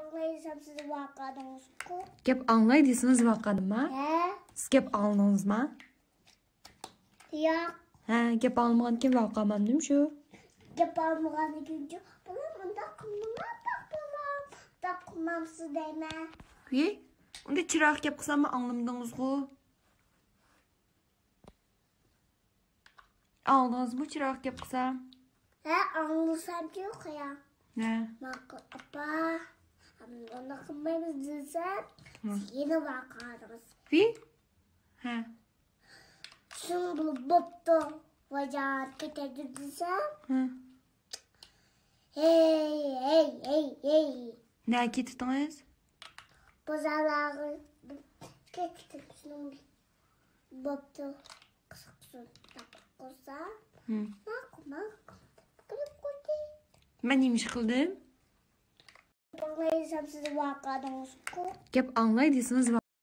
anlaysam siz vaqadыңызku. Gap anlay deysiniz vaqadimmi? He? Siz gap aldingizmi? Yo'q. Ha, gap almagan kim vaqamandim shu. Gap almagan ekanku. Bular unda qilmam, taqmamsiz deyman. Ye? Unda chiroq gap qilsammi anglamdingizku? Aldingizmi chiroq gap qilsam? He, anlasam yo'q ya. Ne? Maqul apa? Unda qilmaymiz desam, yeni vaqadingiz. Ye? Ha. Şunu bulup vacağı ketedi desem. Ha. Hey. Ne ketdingiz? Bozalağı ketdim şunu bulup kısıksın takılsa. Kılıp koydu. Ben neymiş qildim? Anlaysam siz vaqadınızku. Gap anlay deysiniz